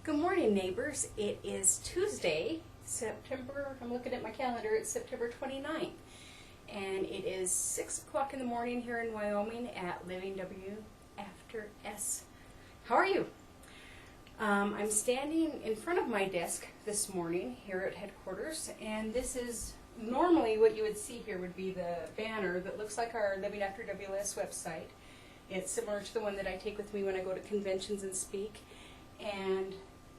Good morning, neighbors. It is Tuesday, I'm looking at my calendar, it's September 29th. And it is 6 o'clock in the morning here in Wyoming at Living W after S. How are you? I'm standing in front of my desk this morning here at headquarters, and this is normally what you would see here would be the banner that looks like our Living After WS website. It's similar to the one that I take with me when I go to conventions and speak. And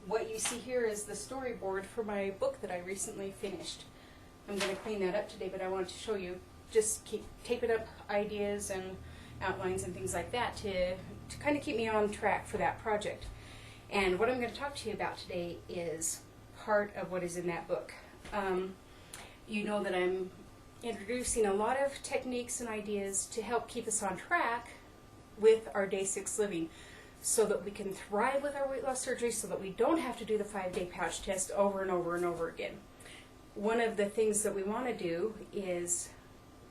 what you see here is the storyboard for my book that I recently finished. I'm going to clean that up today, but I wanted to show you, just keep taping up ideas and outlines and things like that to kind of keep me on track for that project. And what I'm going to talk to you about today is part of what is in that book. You know that I'm introducing a lot of techniques and ideas to help keep us on track with our day 6 living, so that we can thrive with our weight loss surgery, so that we don't have to do the 5-day pouch test over and over and over again. One of the things that we want to do is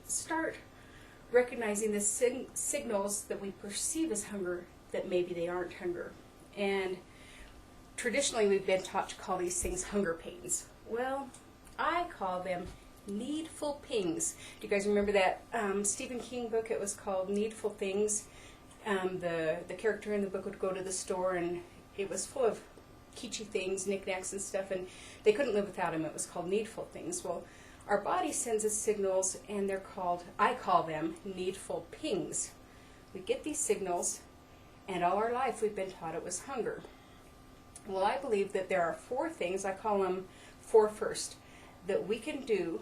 start recognizing the signals that we perceive as hunger that maybe they aren't hunger. And traditionally we've been taught to call these things hunger pains. Well, I call them needful pings. Do you guys remember that Stephen King book? It was called Needful Things. The character in the book would go to the store, and it was full of kitschy things, knickknacks and stuff, and they couldn't live without him. It was called needful things. Well, our body sends us signals, and I call them needful pings. We get these signals, and all our life we've been taught it was hunger. Well, I believe that there are 4 things, I call them 4 first, that we can do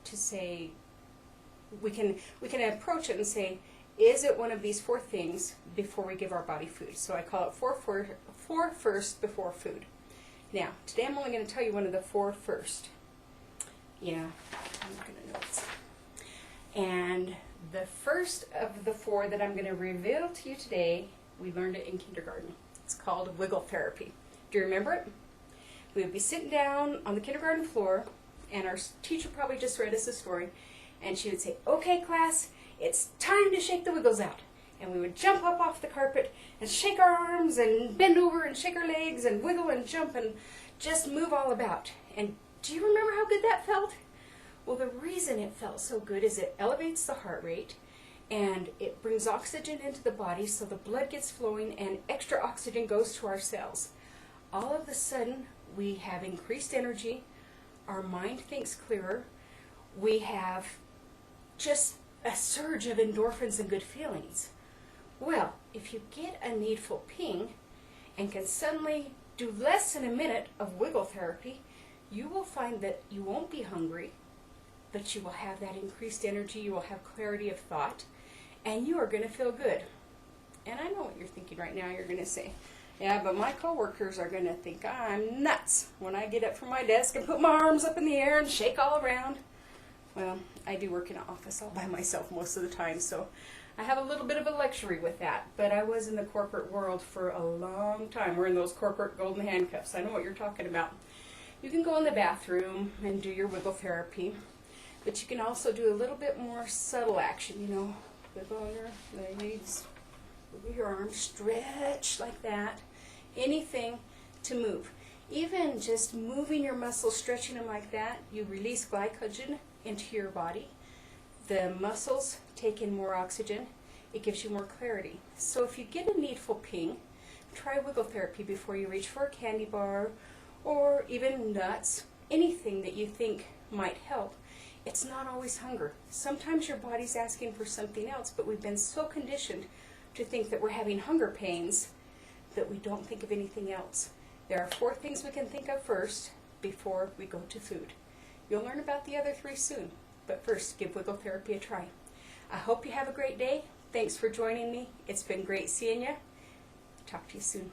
to say, we can approach it and say, is it one of these 4 things before we give our body food? So I call it 4 first before food. Now, today I'm only going to tell you one of the 4 first. Yeah, I'm looking at notes. And the first of the 4 that I'm going to reveal to you today, we learned it in kindergarten. It's called wiggle therapy. Do you remember it? We would be sitting down on the kindergarten floor, and our teacher probably just read us a story, and she would say, "Okay, class, it's time to shake the wiggles out." And we would jump up off the carpet and shake our arms and bend over and shake our legs and wiggle and jump and just move all about. And do you remember how good that felt? Well, the reason it felt so good is it elevates the heart rate, and it brings oxygen into the body, so the blood gets flowing and extra oxygen goes to our cells. All of a sudden, we have increased energy, our mind thinks clearer, we have just a surge of endorphins and good feelings. Well, if you get a needful ping and can suddenly do less than a minute of wiggle therapy, you will find that you won't be hungry, but you will have that increased energy, you will have clarity of thought, and you are going to feel good. And I know what you're thinking right now. You're going to say, "Yeah, but my coworkers are going to think I'm nuts when I get up from my desk and put my arms up in the air and shake all around." Well, I do work in an office all by myself most of the time, so I have a little bit of a luxury with that. But I was in the corporate world for a long time. We're in those corporate golden handcuffs. I know what you're talking about. You can go in the bathroom and do your wiggle therapy, but you can also do a little bit more subtle action, you know, wiggle your legs, wiggle your arms, stretch like that. Anything to move. Even just moving your muscles, stretching them like that, you release glycogen into your body. The muscles take in more oxygen. It gives you more clarity. So if you get a needful ping, try wiggle therapy before you reach for a candy bar or even nuts, anything that you think might help. It's not always hunger. Sometimes your body's asking for something else, but we've been so conditioned to think that we're having hunger pains that we don't think of anything else. There are 4 things we can think of first before we go to food. You'll learn about the other 3 soon, but first, give wiggle therapy a try. I hope you have a great day. Thanks for joining me. It's been great seeing you. Talk to you soon.